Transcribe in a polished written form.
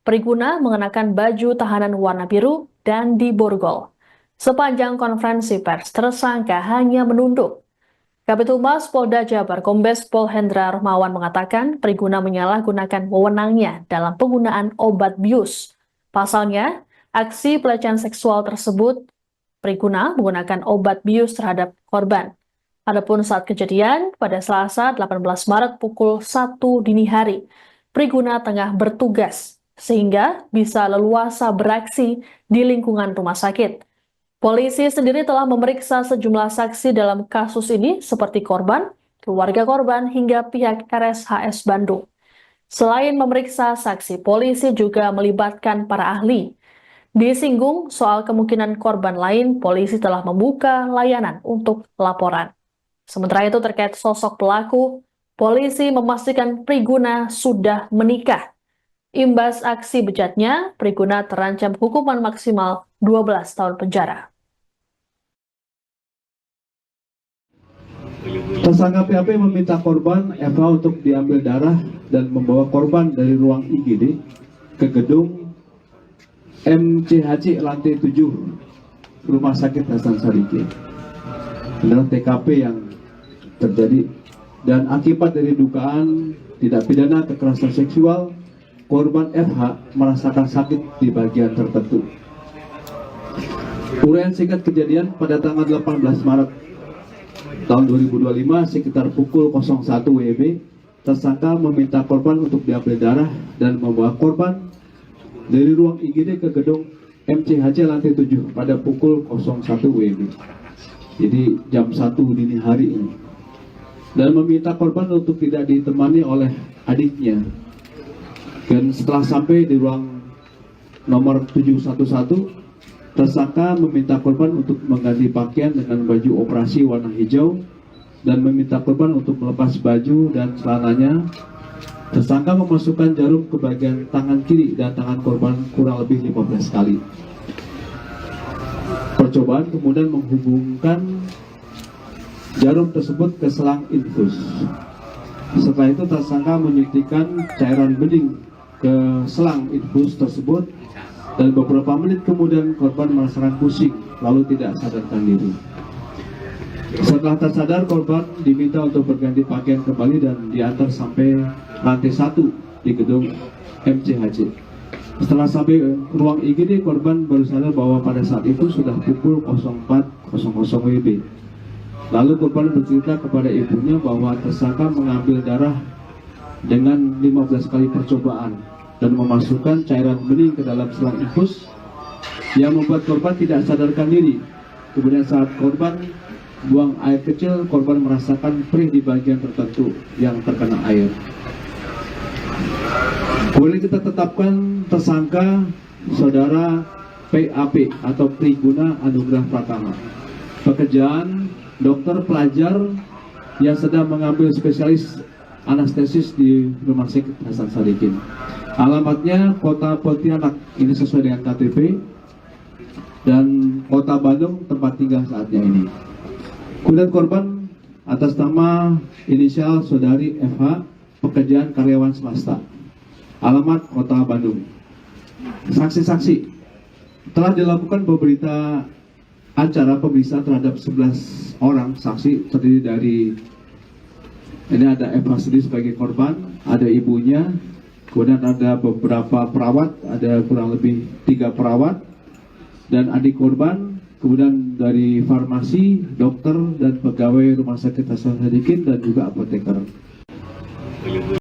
Priguna mengenakan baju tahanan warna biru dan diborgol. Sepanjang konferensi pers, tersangka hanya menunduk. Kabid Humas Polda Jabar Kombes Pol Hendra Rahmawan mengatakan Priguna menyalahgunakan wewenangnya dalam penggunaan obat bius. Pasalnya, aksi pelecehan seksual tersebut Priguna menggunakan obat bius terhadap korban. Adapun saat kejadian, pada Selasa 18 Maret pukul 1 dini hari, Priguna tengah bertugas, sehingga bisa leluasa beraksi di lingkungan rumah sakit. Polisi sendiri telah memeriksa sejumlah saksi dalam kasus ini, seperti korban, keluarga korban, hingga pihak RSHS Bandung. Selain memeriksa saksi, polisi juga melibatkan para ahli. Disinggung soal kemungkinan korban lain, polisi telah membuka layanan untuk laporan. Sementara itu terkait sosok pelaku, polisi memastikan Priguna sudah menikah. Imbas aksi bejatnya, Priguna terancam hukuman maksimal 12 tahun penjara. Tersangka PAP meminta korban FH untuk diambil darah dan membawa korban dari ruang IGD ke gedung MCHC lantai 7 Rumah Sakit Hasan Sadikin. Adalah TKP yang terjadi, dan akibat dari dugaan tidak pidana kekerasan seksual, korban FH merasakan sakit di bagian tertentu. Uraian singkat kejadian pada tanggal 18 Maret tahun 2025 sekitar pukul 01 WIB, tersangka meminta korban untuk diambil darah dan membawa korban dari ruang IGD ke gedung MCHC lantai 7 pada pukul 01 WIB. Jadi jam 1 dini hari ini. Dan meminta korban untuk tidak ditemani oleh adiknya. Dan setelah sampai di ruang nomor 711, tersangka meminta korban untuk mengganti pakaian dengan baju operasi warna hijau dan meminta korban untuk melepas baju dan celananya. Tersangka memasukkan jarum ke bagian tangan kiri dan tangan korban kurang lebih 15 kali. Percobaan kemudian menghubungkan jarum tersebut ke selang infus. Setelah itu tersangka menyuntikkan cairan bening ke selang infus tersebut, dan beberapa menit kemudian korban merasakan pusing lalu tidak sadarkan diri. Setelah tersadar, korban diminta untuk berganti pakaian kembali dan diantar sampai lantai 1 di gedung MCHC. Setelah sampai ruang IGD, korban baru sadar bahwa pada saat itu sudah pukul 04.00 WIB. Lalu korban bercerita kepada ibunya bahwa tersangka mengambil darah dengan 15 kali percobaan dan memasukkan cairan bening ke dalam selang infus yang membuat korban tidak sadarkan diri. Kemudian saat korban buang air kecil, korban merasakan perih di bagian tertentu yang terkena air. Kemudian kita tetapkan tersangka saudara PAP atau Priguna Anugrah Pratama. Pekerjaan dokter pelajar yang sedang mengambil spesialis anestesis di Rumah Sakit Hasan Sadikin. Alamatnya Kota Pontianak, ini sesuai dengan KTP, dan Kota Bandung tempat tinggal saatnya ini. Kemudian korban atas nama inisial saudari FH, pekerjaan karyawan swasta, alamat Kota Bandung. Saksi-saksi telah dilakukan beberapa acara pemeriksaan terhadap 11 orang saksi, terdiri dari ini ada FH sendiri sebagai korban, ada ibunya, kemudian ada beberapa perawat, ada kurang lebih 3 perawat dan adik korban, kemudian dari farmasi, dokter dan pegawai Rumah Sakit Hasan Sadikin dan juga apoteker.